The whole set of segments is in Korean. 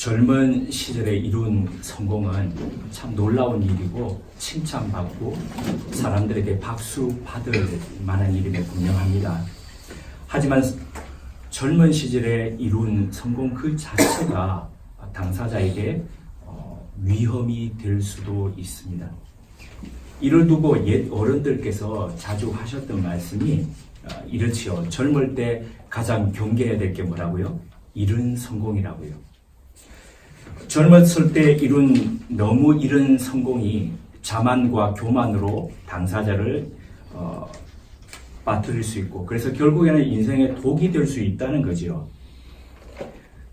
젊은 시절에 이룬 성공은 참 놀라운 일이고 칭찬받고 사람들에게 박수 받을 만한 일임에 분명합니다. 하지만 젊은 시절에 이룬 성공 그 자체가 당사자에게 위험이 될 수도 있습니다. 이를 두고 옛 어른들께서 자주 하셨던 말씀이 이렇지요. 젊을 때 가장 경계해야 될 게 뭐라고요? 이른 성공이라고요. 젊었을 때 너무 이른 성공이 자만과 교만으로 당사자를 빠뜨릴 수 있고, 그래서 결국에는 인생의 독이 될 수 있다는 거죠.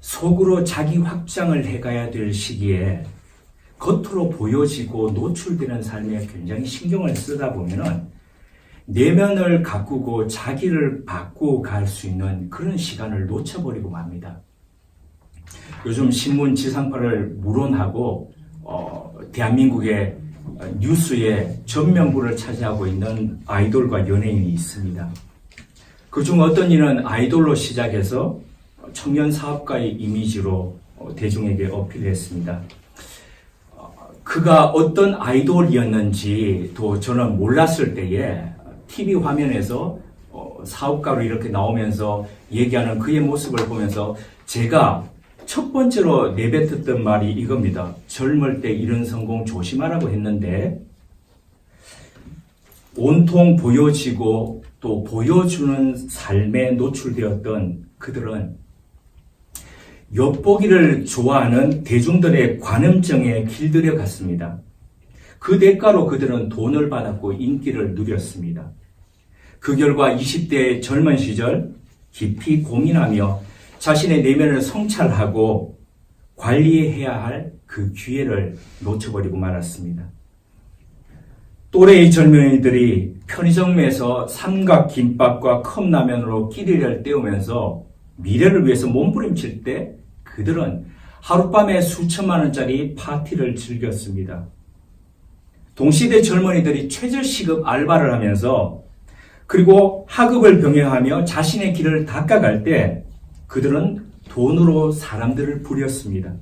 속으로 자기 확장을 해가야 될 시기에 겉으로 보여지고 노출되는 삶에 굉장히 신경을 쓰다 보면은 내면을 가꾸고 자기를 바꾸어 갈 수 있는 그런 시간을 놓쳐버리고 맙니다. 요즘 신문 지상파를 물론하고 대한민국의 뉴스의 전면부를 차지하고 있는 아이돌과 연예인이 있습니다. 그중 어떤 이는 아이돌로 시작해서 청년 사업가의 이미지로 대중에게 어필했습니다. 그가 어떤 아이돌이었는지도 저는 몰랐을 때에 TV 화면에서 사업가로 이렇게 나오면서 얘기하는 그의 모습을 보면서 제가 첫 번째로 내뱉었던 말이 이겁니다. 젊을 때 이런 성공 조심하라고 했는데, 온통 보여지고 또 보여주는 삶에 노출되었던 그들은 엿보기를 좋아하는 대중들의 관음증에 길들여 갔습니다. 그 대가로 그들은 돈을 받았고 인기를 누렸습니다. 그 결과 20대의 젊은 시절 깊이 고민하며 자신의 내면을 성찰하고 관리해야 할 그 기회를 놓쳐버리고 말았습니다. 또래의 젊은이들이 편의점에서 삼각김밥과 컵라면으로 끼리를 때우면서 미래를 위해서 몸부림칠 때 그들은 하룻밤에 수천만 원짜리 파티를 즐겼습니다. 동시대 젊은이들이 최저시급 알바를 하면서 그리고 학업을 병행하며 자신의 길을 닦아갈 때 그들은 돈으로 사람들을 부렸습니다.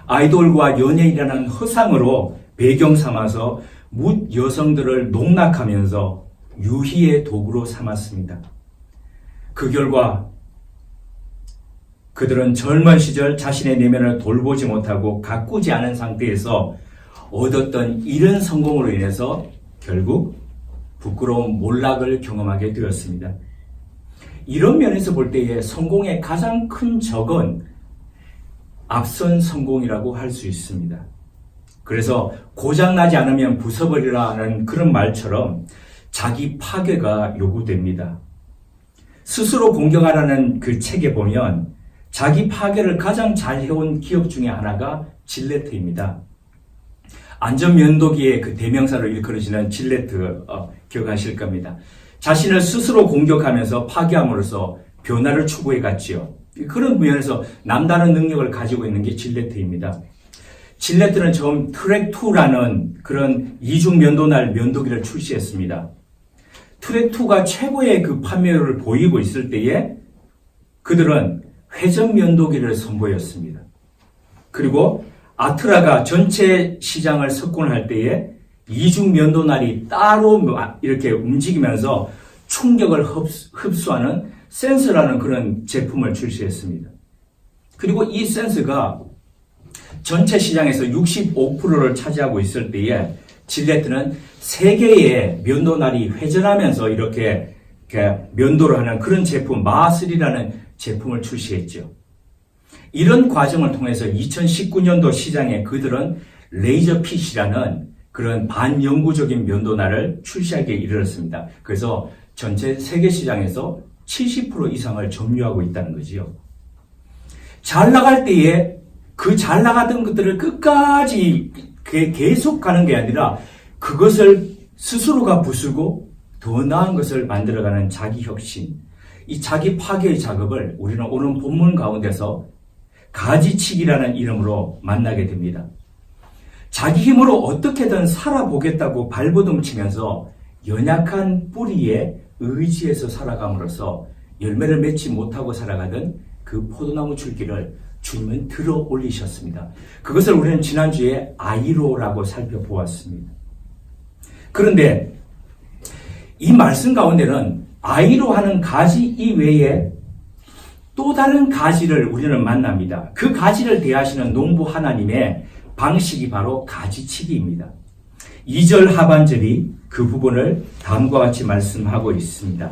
아이돌과 연예인이라는 허상으로 배경 삼아서 묻 여성들을 농락하면서 유희의 도구로 삼았습니다. 그 결과 그들은 젊은 시절 자신의 내면을 돌보지 못하고 가꾸지 않은 상태에서 얻었던 이른 성공으로 인해서 결국 부끄러운 몰락을 경험하게 되었습니다. 이런 면에서 볼 때에 성공의 가장 큰 적은 앞선 성공이라고 할 수 있습니다. 그래서 고장나지 않으면 부숴버리라는 그런 말처럼 자기 파괴가 요구됩니다. 스스로 공격하라는 그 책에 보면 자기 파괴를 가장 잘 해온 기업 중에 하나가 질레트입니다. 안전면도기의 그 대명사로 일컬어지는 질레트 기억하실 겁니다. 자신을 스스로 공격하면서 파괴함으로써 변화를 추구해 갔지요. 그런 면에서 남다른 능력을 가지고 있는 게 질레트입니다. 질레트는 처음 트랙2라는 그런 이중 면도날 면도기를 출시했습니다. 트랙2가 최고의 그 판매율을 보이고 있을 때에 그들은 회전 면도기를 선보였습니다. 그리고 아트라가 전체 시장을 석권할 때에 이중 면도날이 따로 이렇게 움직이면서 충격을 흡수하는 센서라는 그런 제품을 출시했습니다. 그리고 이 센서가 전체 시장에서 65%를 차지하고 있을 때에 질레트는 3개의 면도날이 회전하면서 이렇게 면도를 하는 그런 제품 마슬이라는 제품을 출시했죠. 이런 과정을 통해서 2019년도 시장에 그들은 레이저핏이라는 그런 반영구적인 면도날을 출시하기에 이르렀습니다. 그래서 전체 세계 시장에서 70% 이상을 점유하고 있다는 거지요. 잘 나갈 때에 그 잘 나가던 것들을 끝까지 계속 가는 게 아니라 그것을 스스로가 부수고 더 나은 것을 만들어가는 자기 혁신, 이 자기 파괴의 작업을 우리는 오늘 본문 가운데서 가지치기라는 이름으로 만나게 됩니다. 자기 힘으로 어떻게든 살아보겠다고 발버둥치면서 연약한 뿌리에 의지해서 살아감으로써 열매를 맺지 못하고 살아가던 그 포도나무 줄기를 주님은 들어 올리셨습니다. 그것을 우리는 지난주에 아이로라고 살펴보았습니다. 그런데 이 말씀 가운데는 아이로 하는 가지 이외에 또 다른 가지를 우리는 만납니다. 그 가지를 대하시는 농부 하나님의 방식이 바로 가지치기입니다. 2절 하반절이 그 부분을 다음과 같이 말씀하고 있습니다.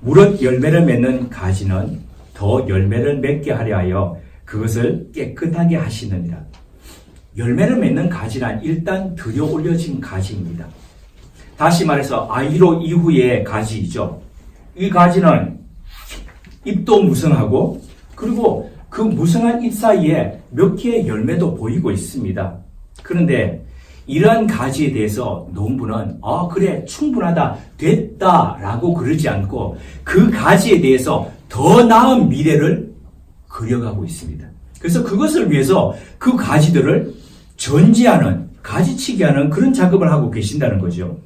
무릇 열매를 맺는 가지는 더 열매를 맺게 하려 하여 그것을 깨끗하게 하시느니라. 열매를 맺는 가지란 일단 들여 올려진 가지입니다. 다시 말해서 아이로 이후의 가지이죠. 이 가지는 잎도 무성하고 그리고 그 무성한 잎 사이에 몇 개의 열매도 보이고 있습니다. 그런데 이러한 가지에 대해서 농부는 그래 충분하다 됐다 라고 그러지 않고 그 가지에 대해서 더 나은 미래를 그려가고 있습니다. 그래서 그것을 위해서 그 가지들을 전지하는 가지치기 하는 그런 작업을 하고 계신다는 거죠.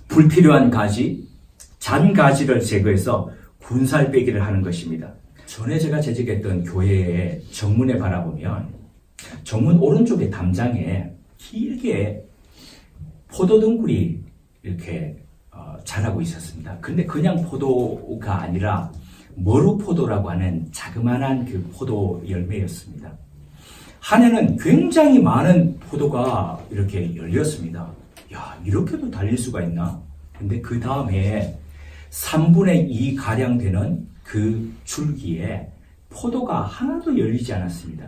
불필요한 가지, 잔 가지를 제거해서 군살 빼기를 하는 것입니다. 전에 제가 재직했던 교회의 정문에 바라보면 정문 오른쪽에 담장에 길게 포도등굴이 이렇게 자라고 있었습니다. 근데 그냥 포도가 아니라 머루포도라고 하는 자그마한 그 포도 열매였습니다. 한 해는 굉장히 많은 포도가 이렇게 열렸습니다. 야, 이렇게도 달릴 수가 있나? 근데 그 다음에 3분의 2 가량 되는 그 줄기에 포도가 하나도 열리지 않았습니다.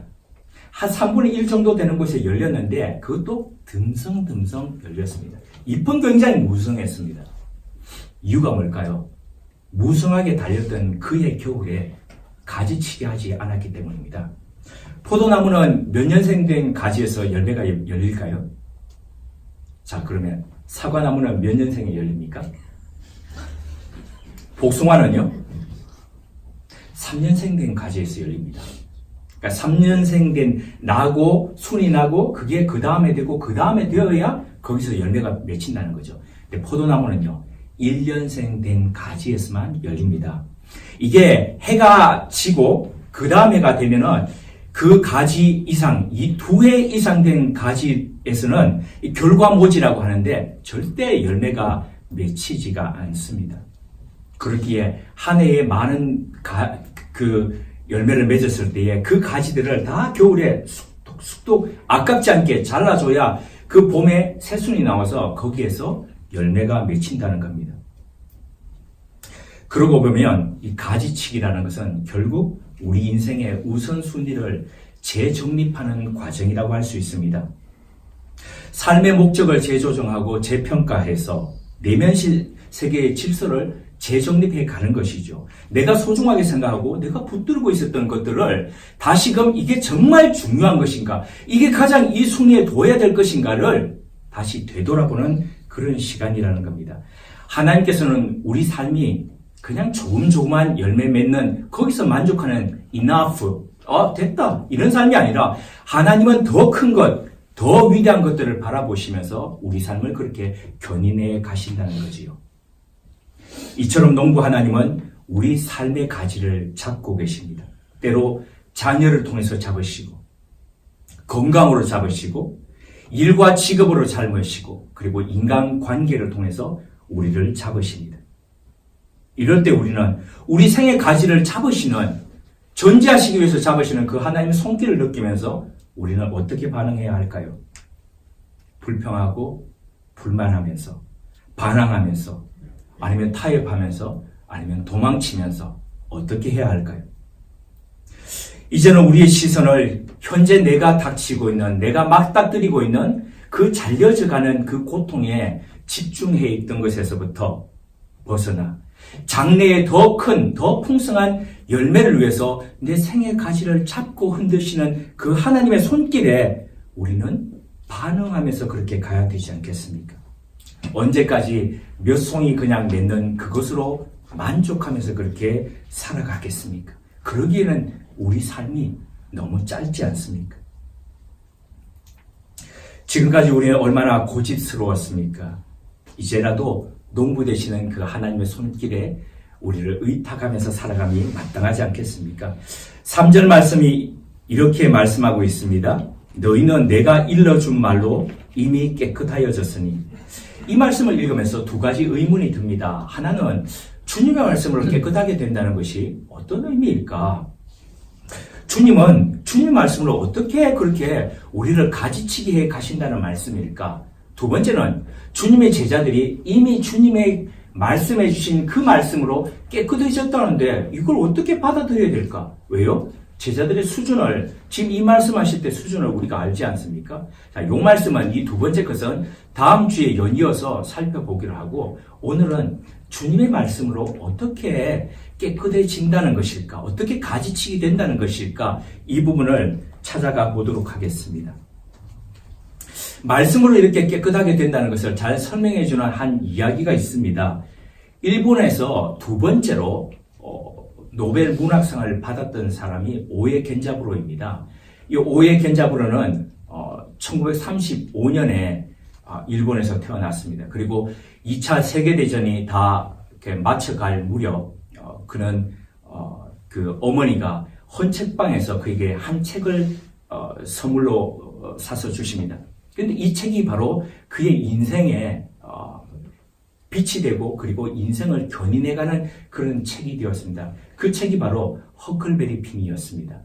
한 3분의 1 정도 되는 곳에 열렸는데 그것도 듬성듬성 열렸습니다. 잎은 굉장히 무성했습니다. 이유가 뭘까요? 무성하게 달렸던 그의 겨울에 가지치기 하지 않았기 때문입니다. 포도나무는 몇 년생 된 가지에서 열매가 열릴까요? 자, 그러면 사과나무는 몇 년생에 열립니까? 복숭아는요? 3년생 된 가지에서 열립니다. 그러니까 3년생 된 나고 순이 나고 그게 그 다음에 되고 그 다음에 되어야 거기서 열매가 맺힌다는 거죠. 근데 포도나무는요 1년생 된 가지에서만 열립니다. 이게 해가 지고 그 다음 해가 되면은 그 가지 이상, 이 2해 이상 된 가지에서는 결과모지라고 하는데 절대 열매가 맺히지가 않습니다. 그렇기에 한 해에 많은 열매를 맺었을 때에 그 가지들을 다 겨울에 쑥독 아깝지 않게 잘라줘야 그 봄에 새순이 나와서 거기에서 열매가 맺힌다는 겁니다. 그러고 보면 이 가지치기라는 것은 결국 우리 인생의 우선순위를 재정립하는 과정이라고 할 수 있습니다. 삶의 목적을 재조정하고 재평가해서 내면 세계의 질서를 재정립해 가는 것이죠. 내가 소중하게 생각하고 내가 붙들고 있었던 것들을 다시금 이게 정말 중요한 것인가, 이게 가장 이 순위에 둬야 될 것인가를 다시 되돌아보는 그런 시간이라는 겁니다. 하나님께서는 우리 삶이 그냥 조금조금한 열매 맺는 거기서 만족하는 enough, 됐다 이런 삶이 아니라 하나님은 더 큰 것, 더 위대한 것들을 바라보시면서 우리 삶을 그렇게 견인해 가신다는 거지요. 이처럼 농부 하나님은 우리 삶의 가지를 잡고 계십니다. 때로 자녀를 통해서 잡으시고 건강으로 잡으시고 일과 직업으로 잡으시고 그리고 인간관계를 통해서 우리를 잡으십니다. 이럴 때 우리는 우리 생의 가지를 잡으시는, 전제하시기 위해서 잡으시는 그 하나님의 손길을 느끼면서 우리는 어떻게 반응해야 할까요? 불평하고 불만하면서 반항하면서 아니면 타협하면서 아니면 도망치면서 어떻게 해야 할까요? 이제는 우리의 시선을 현재 내가 닥치고 있는, 내가 맞닥뜨리고 있는 그 잘려져가는 그 고통에 집중해 있던 것에서부터 벗어나 장래에 더 큰, 더 풍성한 열매를 위해서 내 생의 가지를 잡고 흔드시는 그 하나님의 손길에 우리는 반응하면서 그렇게 가야 되지 않겠습니까? 언제까지 몇 송이 그냥 맺는 그것으로 만족하면서 그렇게 살아가겠습니까? 그러기에는 우리 삶이 너무 짧지 않습니까? 지금까지 우리는 얼마나 고집스러웠습니까? 이제라도 농부 되시는 그 하나님의 손길에 우리를 의탁하면서 살아감이 마땅하지 않겠습니까? 3절 말씀이 이렇게 말씀하고 있습니다. 너희는 내가 일러준 말로 이미 깨끗하여졌으니. 이 말씀을 읽으면서 두 가지 의문이 듭니다. 하나는 주님의 말씀으로 깨끗하게 된다는 것이 어떤 의미일까? 주님은 주님의 말씀으로 어떻게 그렇게 우리를 가지치게 해 가신다는 말씀일까? 두 번째는 주님의 제자들이 이미 주님의 말씀해 주신 그 말씀으로 깨끗해졌다는데 이걸 어떻게 받아들여야 될까? 왜요? 제자들의 수준을, 지금 이 말씀하실 때 수준을 우리가 알지 않습니까? 자, 이 말씀은, 이 두 번째 것은 다음 주에 연이어서 살펴보기로 하고, 오늘은 주님의 말씀으로 어떻게 깨끗해진다는 것일까? 어떻게 가지치게 된다는 것일까? 이 부분을 찾아가 보도록 하겠습니다. 말씀으로 이렇게 깨끗하게 된다는 것을 잘 설명해 주는 한 이야기가 있습니다. 일본에서 두 번째로 노벨 문학상을 받았던 사람이 오에 겐자부로입니다. 이 오에 겐자부로는 1935년에 일본에서 태어났습니다. 그리고 2차 세계대전이 다 이렇게 마쳐갈 무렵 그는 그 어머니가 헌책방에서 그에게 한 책을 선물로 사서 주십니다. 그런데 이 책이 바로 그의 인생에 빛이 되고 그리고 인생을 견인해가는 그런 책이 되었습니다. 그 책이 바로 허클베리 핀이었습니다.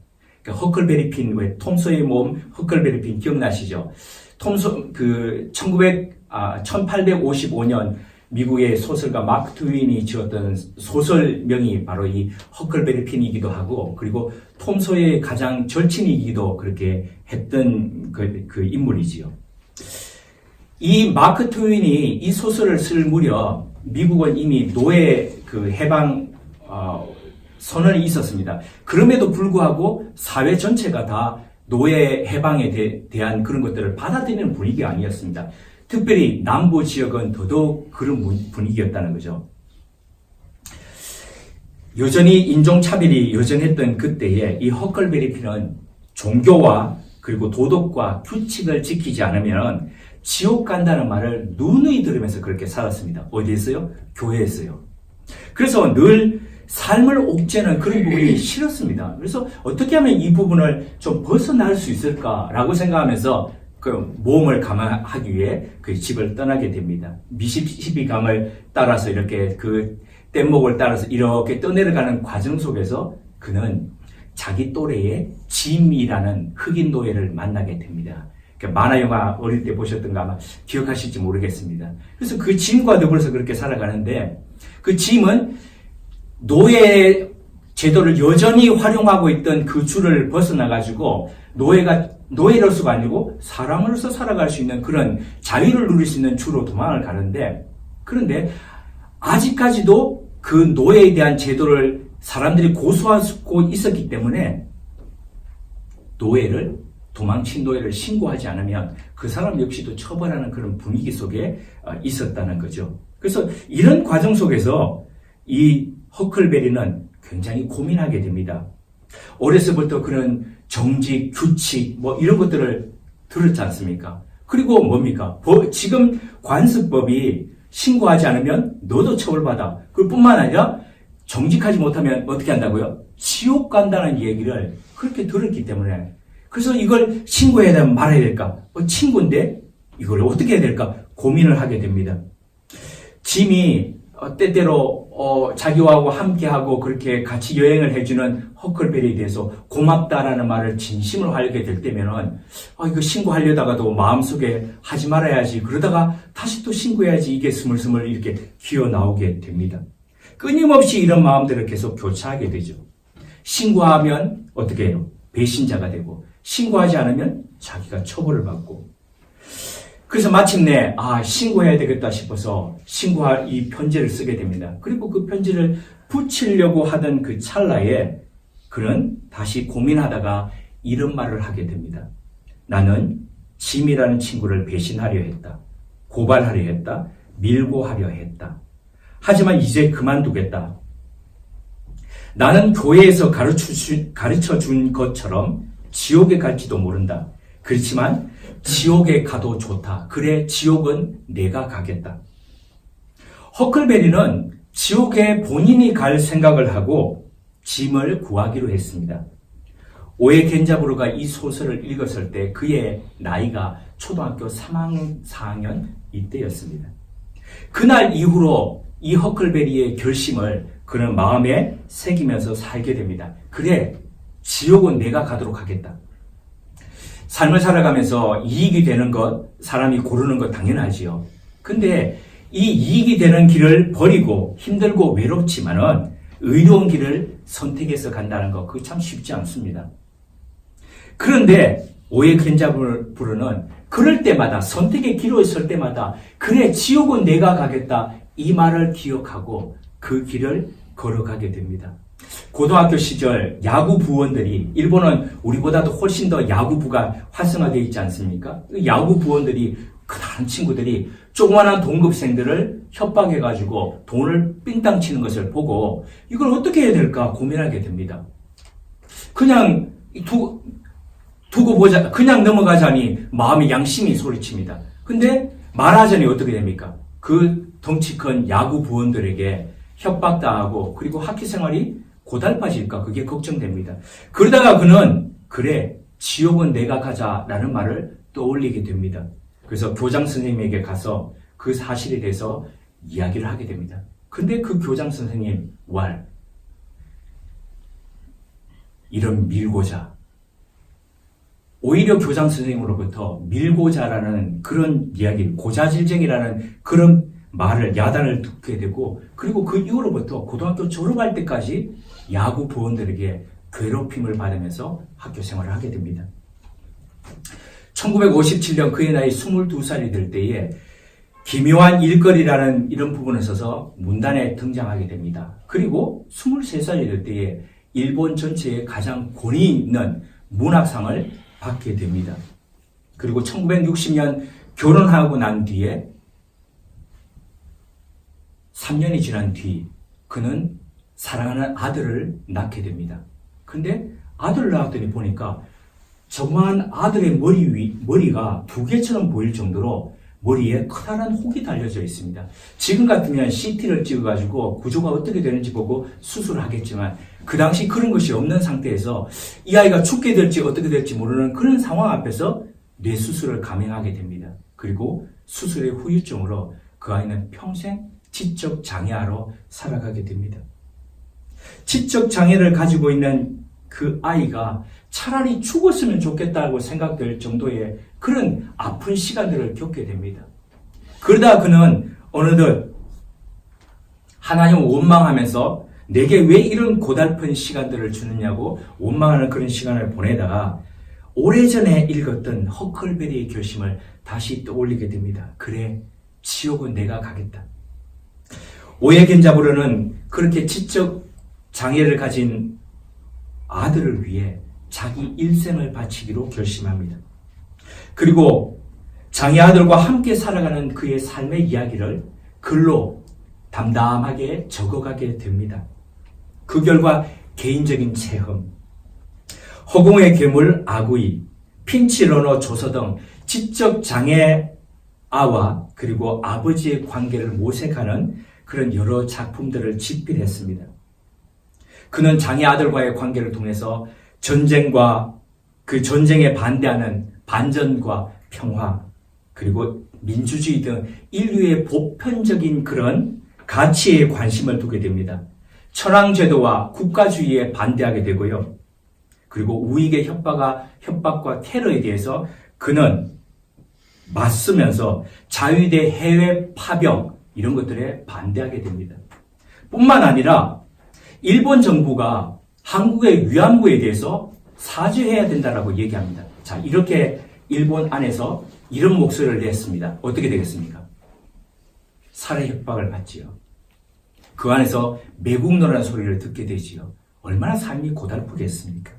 그러니까 허클베리 핀, 왜 톰소의 몸 허클베리 핀 기억나시죠? 1855년 미국의 소설가 마크 트웨인이 지었던 소설명이 바로 이 허클베리 핀이기도 하고, 그리고 톰소의 가장 절친이기도 그렇게 했던 그 인물이지요. 이 마크 트웨인이 이 소설을 쓸 무렵 미국은 이미 노예 그 해방 선언이 있었습니다. 그럼에도 불구하고 사회 전체가 다 노예 해방에 대한 그런 것들을 받아들이는 분위기가 아니었습니다. 특별히 남부 지역은 더더욱 그런 분위기였다는 거죠. 여전히 인종차별이 여전했던 그때에 이 허클베리 핀은 종교와 그리고 도덕과 규칙을 지키지 않으면 지옥 간다는 말을 누누이 들으면서 그렇게 살았습니다. 어디에서요? 교회에서요. 그래서 늘 삶을 옥죄는 그런 부분이 싫었습니다. 그래서 어떻게 하면 이 부분을 좀 벗어날 수 있을까라고 생각하면서 그 모험을 감행하기 위해 그 집을 떠나게 됩니다. 미시시피 강을 따라서 이렇게 그 뗏목을 따라서 이렇게 떠내려가는 과정 속에서 그는 자기 또래의 짐이라는 흑인 노예를 만나게 됩니다. 만화 영화 어릴 때 보셨던가 아마 기억하실지 모르겠습니다. 그래서 그 짐과 더불어서 그렇게 살아가는데, 그 짐은 노예 제도를 여전히 활용하고 있던 그 줄을 벗어나가지고 노예로서가 아니고 사람으로서 살아갈 수 있는 그런 자유를 누릴 수 있는 주로 도망을 가는데, 그런데 아직까지도 그 노예에 대한 제도를 사람들이 고수하고 있었기 때문에 도망친 노예를 신고하지 않으면 그 사람 역시도 처벌하는 그런 분위기 속에 있었다는 거죠. 그래서 이런 과정 속에서 이 허클베리는 굉장히 고민하게 됩니다. 어려서부터 그런 정직, 규칙 이런 것들을 들었지 않습니까? 그리고 뭡니까? 지금 관습법이 신고하지 않으면 너도 처벌받아. 그뿐만 아니라 정직하지 못하면 어떻게 한다고요? 지옥 간다는 얘기를 그렇게 들었기 때문에, 그래서 이걸 신고해야 되면 말아야 될까? 친구인데 이걸 어떻게 해야 될까? 고민을 하게 됩니다. 짐이 때때로 자기와 함께하고 그렇게 같이 여행을 해주는 허클베리에 대해서 고맙다라는 말을 진심으로 하게 될 때면은 이거 신고하려다가도 마음속에 하지 말아야지, 그러다가 다시 또 신고해야지, 이게 스물스물 이렇게 기어 나오게 됩니다. 끊임없이 이런 마음들을 계속 교차하게 되죠. 신고하면 어떻게 해요? 배신자가 되고, 신고하지 않으면 자기가 처벌을 받고. 그래서 마침내 신고해야 되겠다 싶어서 신고할 이 편지를 쓰게 됩니다. 그리고 그 편지를 붙이려고 하던 그 찰나에 그는 다시 고민하다가 이런 말을 하게 됩니다. 나는 짐이라는 친구를 배신하려 했다. 고발하려 했다. 밀고 하려 했다. 하지만 이제 그만두겠다. 나는 교회에서 가르쳐준 것처럼 지옥에 갈지도 모른다. 그렇지만 지옥에 가도 좋다. 그래, 지옥은 내가 가겠다. 허클베리는 지옥에 본인이 갈 생각을 하고 짐을 구하기로 했습니다. 오에 겐자부르가 이 소설을 읽었을 때 그의 나이가 초등학교 4학년 이때였습니다. 그날 이후로 이 허클베리의 결심을 그는 마음에 새기면서 살게 됩니다. 그래, 지옥은 내가 가도록 하겠다. 삶을 살아가면서 이익이 되는 것, 사람이 고르는 것 당연하지요. 근데 이 이익이 되는 길을 버리고 힘들고 외롭지만은 의로운 길을 선택해서 간다는 것, 그거 참 쉽지 않습니다. 그런데 오해 겐자부르는 그럴 때마다 선택의 기로에 설 때마다 그래 지옥은 내가 가겠다 이 말을 기억하고 그 길을 걸어가게 됩니다. 고등학교 시절 야구 부원들이 일본은 우리보다도 훨씬 더 야구부가 활성화되어 있지 않습니까? 야구 부원들이 그 다른 친구들이 조그마한 동급생들을 협박해가지고 돈을 삥땅 치는 것을 보고 이걸 어떻게 해야 될까 고민하게 됩니다. 그냥 두고 보자, 그냥 넘어가자니 마음의 양심이 소리칩니다. 근데 말하자니 어떻게 됩니까? 그 덩치 큰 야구 부원들에게 협박당하고 그리고 학교 생활이 고달파질까 그게 걱정됩니다. 그러다가 그는 그래 지옥은 내가 가자라는 말을 떠올리게 됩니다. 그래서 교장 선생님에게 가서 그 사실에 대해서 이야기를 하게 됩니다. 근데 그 교장 선생님 이런 밀고자 오히려 교장 선생님으로부터 밀고자라는 그런 이야기, 고자질쟁이라는 그런 말을 야단을 듣게 되고 그리고 그 이후로부터 고등학교 졸업할 때까지 야구 부원들에게 괴롭힘을 받으면서 학교 생활을 하게 됩니다. 1957년 그의 나이 22살이 될 때에 기묘한 일거리라는 이런 부분을 써서 문단에 등장하게 됩니다. 그리고 23살이 될 때에 일본 전체에 가장 권위 있는 문학상을 받게 됩니다. 그리고 1960년 결혼하고 난 뒤에 3년이 지난 뒤 그는 사랑하는 아들을 낳게 됩니다. 근데 아들을 낳았더니 보니까 조그마한 아들의 머리가 두 개처럼 보일 정도로 머리에 커다란 혹이 달려져 있습니다. 지금 같으면 CT를 찍어가지고 구조가 어떻게 되는지 보고 수술을 하겠지만 그 당시 그런 것이 없는 상태에서 이 아이가 죽게 될지 어떻게 될지 모르는 그런 상황 앞에서 뇌수술을 감행하게 됩니다. 그리고 수술의 후유증으로 그 아이는 평생 지적 장애아로 살아가게 됩니다. 지적 장애를 가지고 있는 그 아이가 차라리 죽었으면 좋겠다고 생각될 정도의 그런 아픈 시간들을 겪게 됩니다. 그러다 그는 어느덧 하나님을 원망하면서 내게 왜 이런 고달픈 시간들을 주느냐고 원망하는 그런 시간을 보내다가 오래전에 읽었던 허클베리의 결심을 다시 떠올리게 됩니다. 그래, 지옥은 내가 가겠다. 오해 겐자부르는 그렇게 지적 장애를 가진 아들을 위해 자기 일생을 바치기로 결심합니다. 그리고 장애 아들과 함께 살아가는 그의 삶의 이야기를 글로 담담하게 적어가게 됩니다. 그 결과 개인적인 체험, 허공의 괴물 아구이, 핀치러너 조서 등 지적 장애아와 그리고 아버지의 관계를 모색하는 그런 여러 작품들을 집필했습니다. 그는 장애 아들과의 관계를 통해서 전쟁과 그 전쟁에 반대하는 반전과 평화 그리고 민주주의 등 인류의 보편적인 그런 가치에 관심을 두게 됩니다. 천황제도와 국가주의에 반대하게 되고요. 그리고 우익의 협박과 테러에 대해서 그는 맞서면서 자유대 해외 파병 이런 것들에 반대하게 됩니다. 뿐만 아니라 일본 정부가 한국의 위안부에 대해서 사죄해야 된다라고 얘기합니다. 자, 이렇게 일본 안에서 이런 목소리를 냈습니다. 어떻게 되겠습니까? 살해 협박을 받지요. 그 안에서 매국노라는 소리를 듣게 되지요. 얼마나 삶이 고달프겠습니까?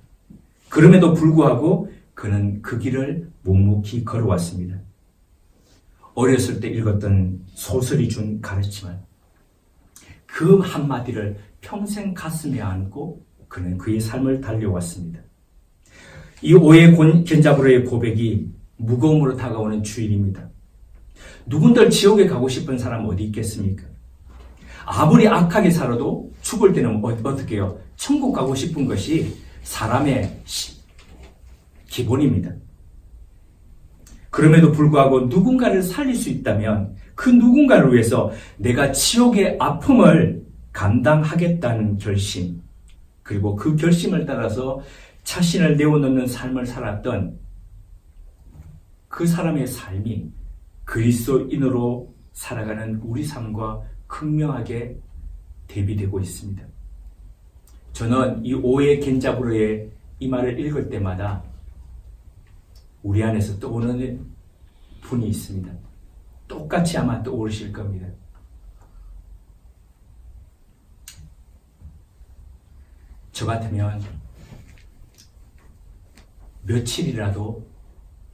그럼에도 불구하고 그는 그 길을 묵묵히 걸어왔습니다. 어렸을 때 읽었던 소설이 준 가르침을 그 한마디를 평생 가슴에 안고 그는 그의 삶을 달려왔습니다. 이 오해 겐자부르의 고백이 무거움으로 다가오는 주일입니다. 누군들 지옥에 가고 싶은 사람 어디 있겠습니까? 아무리 악하게 살아도 죽을 때는 어떻게 해요? 천국 가고 싶은 것이 사람의 기본입니다. 그럼에도 불구하고 누군가를 살릴 수 있다면 그 누군가를 위해서 내가 지옥의 아픔을 감당하겠다는 결심, 그리고 그 결심을 따라서 자신을 내어놓는 삶을 살았던 그 사람의 삶이 그리스도인으로 살아가는 우리 삶과 극명하게 대비되고 있습니다. 저는 이 오해 겐자브로의 이 말을 읽을 때마다 우리 안에서 떠오르는 분이 있습니다. 똑같이 아마 떠오르실 겁니다. 저 같으면 며칠이라도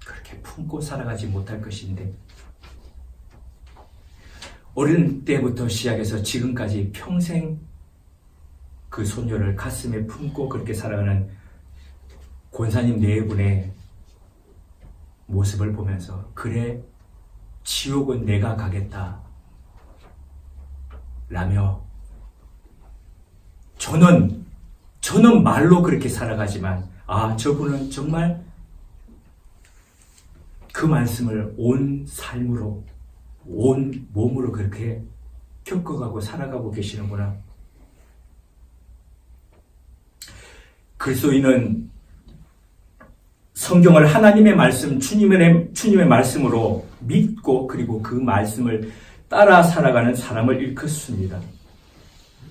그렇게 품고 살아가지 못할 것인데, 어린 때부터 시작해서 지금까지 평생 그 소녀를 가슴에 품고 그렇게 살아가는 권사님 네 분의 모습을 보면서, 그래, 지옥은 내가 가겠다 라며 저는 말로 그렇게 살아가지만, 저분은 정말 그 말씀을 온 삶으로, 온 몸으로 그렇게 겪어가고 살아가고 계시는구나. 그리스도인은 성경을 하나님의 말씀, 주님의 말씀으로 믿고 그리고 그 말씀을 따라 살아가는 사람을 일컫습니다.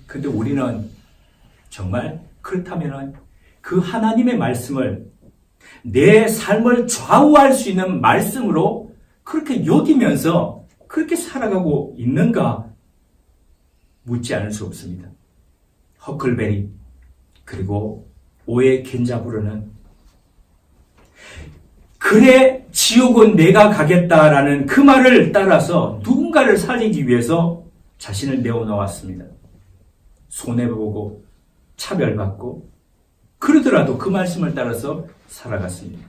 근데 우리는 정말 그렇다면 그 하나님의 말씀을 내 삶을 좌우할 수 있는 말씀으로 그렇게 여기면서 그렇게 살아가고 있는가 묻지 않을 수 없습니다. 허클베리 그리고 오해 겐자브로는 그래 지옥은 내가 가겠다라는 그 말을 따라서 누군가를 살리기 위해서 자신을 내어놓았습니다. 손해보고 차별받고 그러더라도 그 말씀을 따라서 살아갔습니다.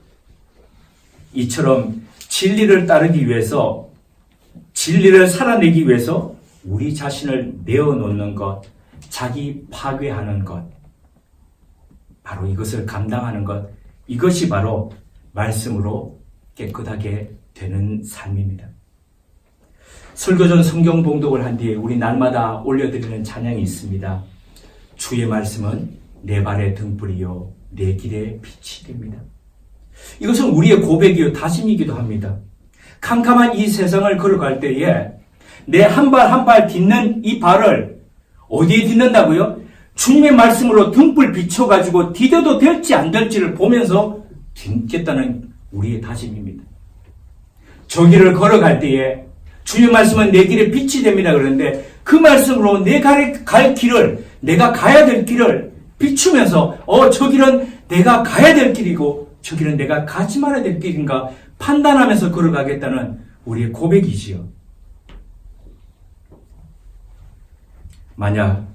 이처럼 진리를 따르기 위해서, 진리를 살아내기 위해서 우리 자신을 내어놓는 것, 자기 파괴하는 것, 바로 이것을 감당하는 것, 이것이 바로 말씀으로 깨끗하게 되는 삶입니다. 설교 전 성경 봉독을 한 뒤에 우리 날마다 올려드리는 찬양이 있습니다. 주의 말씀은 내 발의 등불이요 내 길의 빛이 됩니다. 이것은 우리의 고백이요 다짐이기도 합니다. 캄캄한 이 세상을 걸어갈 때에 내 한 발 한 발 딛는 이 발을 어디에 딛는다고요? 주님의 말씀으로 등불 비춰가지고 디뎌도 될지 안 될지를 보면서 딛겠다는 우리의 다짐입니다. 저 길을 걸어갈 때에 주님의 말씀은 내 길의 빛이 됩니다. 그런데 그 말씀으로 내가 갈 길을, 내가 가야 될 길을 비추면서 저 길은 내가 가야 될 길이고 저 길은 내가 가지 말아야 될 길인가 판단하면서 걸어가겠다는 우리의 고백이지요. 만약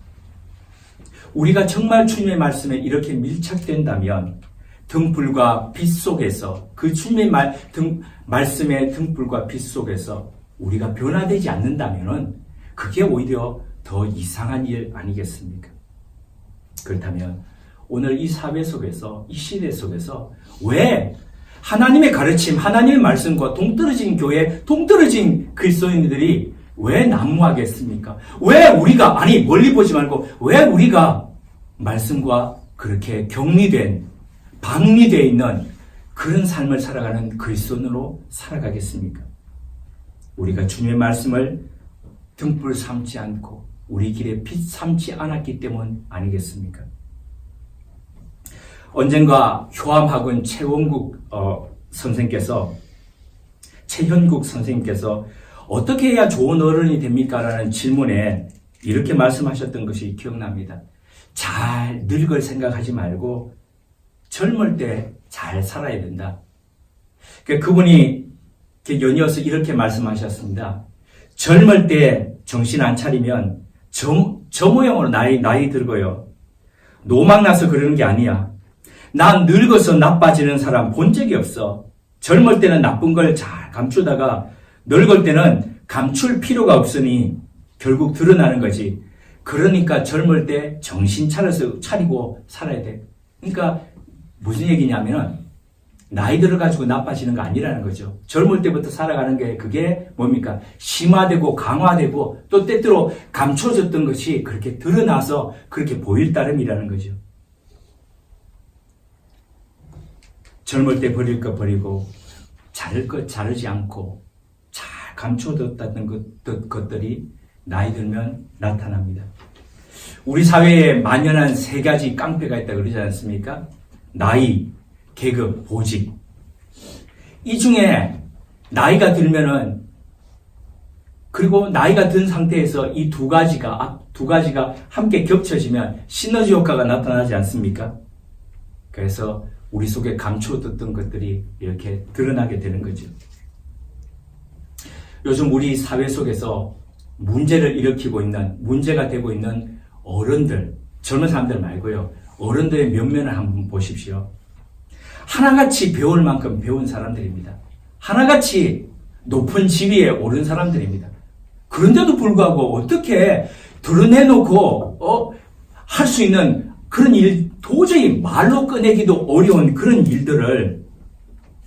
우리가 정말 주님의 말씀에 이렇게 밀착된다면 등불과 빛 속에서, 그 주님의 말씀의 등불과 빛 속에서 우리가 변화되지 않는다면 그게 오히려 더 이상한 일 아니겠습니까? 그렇다면 오늘 이 사회 속에서, 이 시대 속에서 왜 하나님의 가르침, 하나님의 말씀과 동떨어진 교회, 동떨어진 그리스도인들이 왜 난무하겠습니까? 왜 우리가, 멀리 보지 말고 왜 우리가 말씀과 그렇게 격리된, 방리되어 있는 그런 삶을 살아가는 그리스도인으로 살아가겠습니까? 우리가 주님의 말씀을 등불 삼지 않고 우리 길에 빛 삼지 않았기 때문 아니겠습니까? 언젠가 효암학원 최현국 선생님께서 어떻게 해야 좋은 어른이 됩니까? 라는 질문에 이렇게 말씀하셨던 것이 기억납니다. 잘 늙을 생각하지 말고 젊을 때 잘 살아야 된다. 그분이 연이어서 이렇게 말씀하셨습니다. 젊을 때 정신 안 차리면 저 모형으로 나이 들고요. 노망나서 그러는 게 아니야. 난 늙어서 나빠지는 사람 본 적이 없어. 젊을 때는 나쁜 걸 잘 감추다가 늙을 때는 감출 필요가 없으니 결국 드러나는 거지. 그러니까 젊을 때 정신 차리고 살아야 돼. 그러니까 무슨 얘기냐면은 나이 들어가지고 나빠지는 거 아니라는 거죠. 젊을 때부터 살아가는 게 그게 뭡니까? 심화되고 강화되고 또 때때로 감춰졌던 것이 그렇게 드러나서 그렇게 보일 따름이라는 거죠. 젊을 때 버릴 것 버리고 자를 것 자르지 않고 잘 감춰뒀다는 것들이 나이 들면 나타납니다. 우리 사회에 만연한 세 가지 깡패가 있다 그러지 않습니까? 나이, 계급, 보직. 이 중에 나이가 들면은 그리고 나이가 든 상태에서 이 두 가지가 함께 겹쳐지면 시너지 효과가 나타나지 않습니까? 그래서 우리 속에 감춰뒀던 것들이 이렇게 드러나게 되는 거죠. 요즘 우리 사회 속에서 문제를 일으키고 있는, 문제가 되고 있는 어른들, 젊은 사람들 말고요. 어른들의 면면을 한번 보십시오. 하나같이 배울 만큼 배운 사람들입니다. 하나같이 높은 지위에 오른 사람들입니다. 그런데도 불구하고 어떻게 드러내놓고 할 수 있는 그런 일, 도저히 말로 꺼내기도 어려운 그런 일들을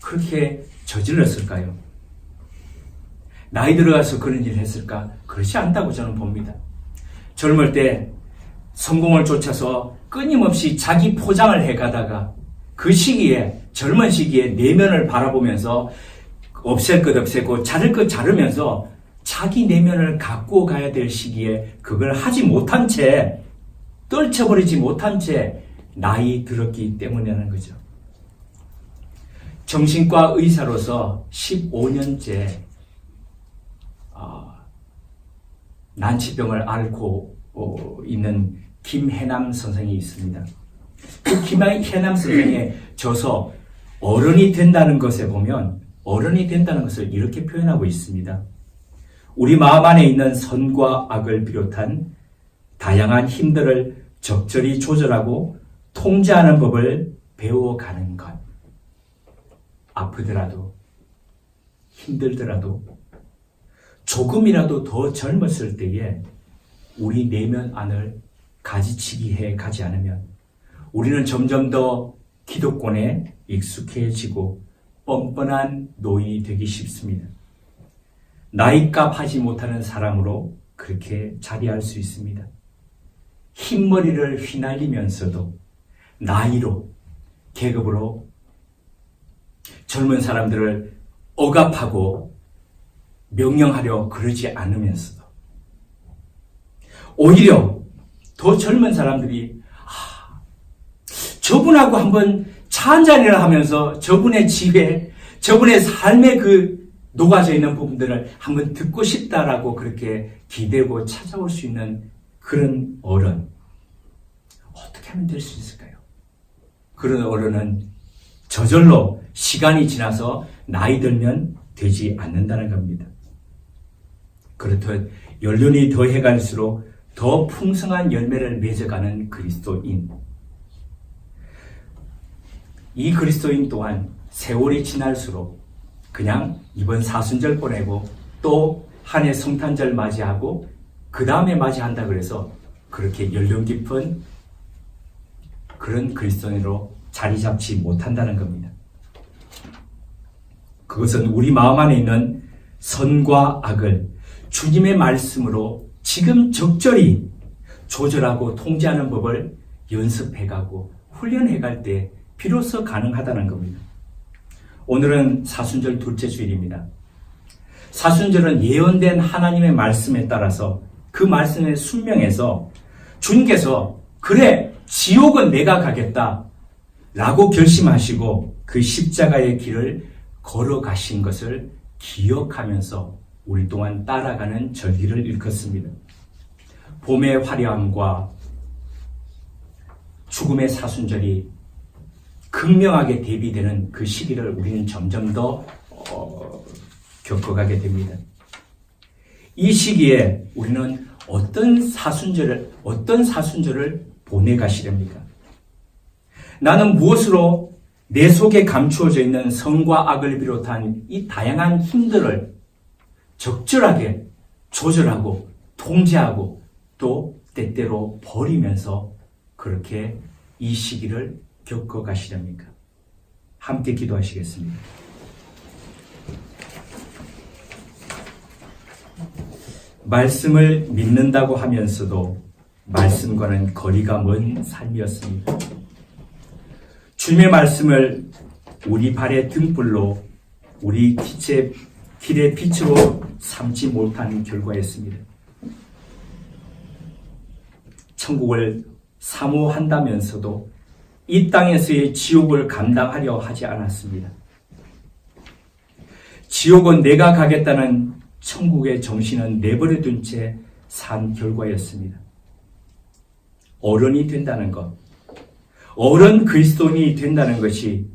그렇게 저질렀을까요? 나이 들어가서 그런 일을 했을까? 그렇지 않다고 저는 봅니다. 젊을 때 성공을 쫓아서 끊임없이 자기 포장을 해가다가 그 시기에, 젊은 시기에 내면을 바라보면서 없앨 것 없애고 자를 것 자르면서 자기 내면을 갖고 가야 될 시기에 그걸 하지 못한 채, 떨쳐버리지 못한 채 나이 들었기 때문이라는 거죠. 정신과 의사로서 15년째 난치병을 앓고 있는 김혜남 선생이 있습니다. 그 김혜남 선생의 저서 어른이 된다는 것에 보면 어른이 된다는 것을 이렇게 표현하고 있습니다. 우리 마음 안에 있는 선과 악을 비롯한 다양한 힘들을 적절히 조절하고 통제하는 법을 배워가는 것. 아프더라도 힘들더라도 조금이라도 더 젊었을 때에 우리 내면 안을 가지치기 해 가지 않으면 우리는 점점 더 기득권에 익숙해지고 뻔뻔한 노인이 되기 쉽습니다. 나이값 하지 못하는 사람으로 그렇게 자리할 수 있습니다. 흰머리를 휘날리면서도 나이로, 계급으로 젊은 사람들을 억압하고 명령하려 그러지 않으면서도 오히려 더 젊은 사람들이 저분하고 한번 차 한잔이라 하면서 저분의 지혜, 저분의 삶의 그 녹아져 있는 부분들을 한번 듣고 싶다라고 그렇게 기대고 찾아올 수 있는 그런 어른, 어떻게 하면 될 수 있을까요? 그런 어른은 저절로 시간이 지나서 나이 들면 되지 않는다는 겁니다. 그렇듯 연륜이 더해갈수록 더 풍성한 열매를 맺어가는 그리스도인. 이 그리스도인 또한 세월이 지날수록 그냥 이번 사순절 보내고 또 한 해 성탄절 맞이하고 그 다음에 맞이한다 그래서 그렇게 연륜 깊은 그런 그리스도인으로 자리 잡지 못한다는 겁니다. 그것은 우리 마음 안에 있는 선과 악을 주님의 말씀으로 지금 적절히 조절하고 통제하는 법을 연습해가고 훈련해갈 때 비로소 가능하다는 겁니다. 오늘은 사순절 둘째 주일입니다. 사순절은 예언된 하나님의 말씀에 따라서 그 말씀에 순명해서 주님께서 그래 지옥은 내가 가겠다 라고 결심하시고 그 십자가의 길을 걸어가신 것을 기억하면서 우리 동안 따라가는 절기를 일컫습니다. 봄의 화려함과 죽음의 사순절이 극명하게 대비되는 그 시기를 우리는 점점 더 겪어가게 됩니다. 이 시기에 우리는 어떤 사순절을 보내가시렵니까? 나는 무엇으로 내 속에 감추어져 있는 선과 악을 비롯한 이 다양한 힘들을 적절하게 조절하고 통제하고 또 때때로 버리면서 그렇게 이 시기를 겪어가시렵니까? 함께 기도하시겠습니다. 말씀을 믿는다고 하면서도 말씀과는 거리가 먼 삶이었습니다. 주님의 말씀을 우리 발의 등불로, 우리 길의 빛으로 삼지 못한 결과였습니다. 천국을 사모한다면서도 이 땅에서의 지옥을 감당하려 하지 않았습니다. 지옥은 내가 가겠다는 천국의 정신은 내버려 둔 채 산 결과였습니다. 어른이 된다는 것, 어른 그리스도인이 된다는 것이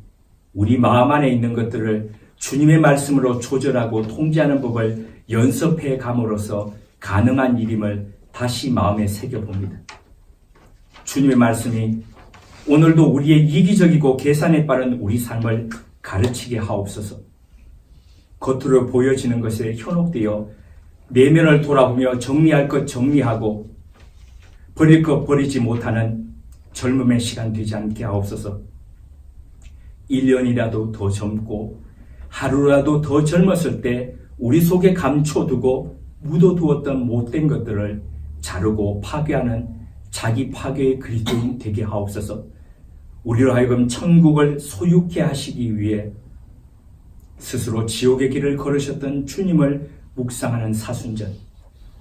우리 마음 안에 있는 것들을 주님의 말씀으로 조절하고 통제하는 법을 연습해 감으로써 가능한 일임을 다시 마음에 새겨봅니다. 주님의 말씀이 오늘도 우리의 이기적이고 계산에 빠른 우리 삶을 가르치게 하옵소서. 겉으로 보여지는 것에 현혹되어 내면을 돌아보며 정리할 것 정리하고 버릴 것 버리지 못하는 젊음의 시간 되지 않게 하옵소서. 1년이라도 더 젊고 하루라도 더 젊었을 때 우리 속에 감춰두고 묻어두었던 못된 것들을 자르고 파괴하는 자기 파괴의 그리스도인 되게 하옵소서. 우리로 하여금 천국을 소유케 하시기 위해 스스로 지옥의 길을 걸으셨던 주님을 묵상하는 사순절,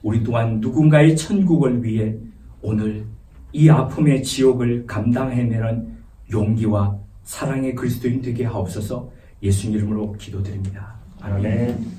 우리 또한 누군가의 천국을 위해 오늘 이 아픔의 지옥을 감당해내는 용기와 사랑의 그리스도인 되게 하옵소서. 예수님 이름으로 기도드립니다. 아멘.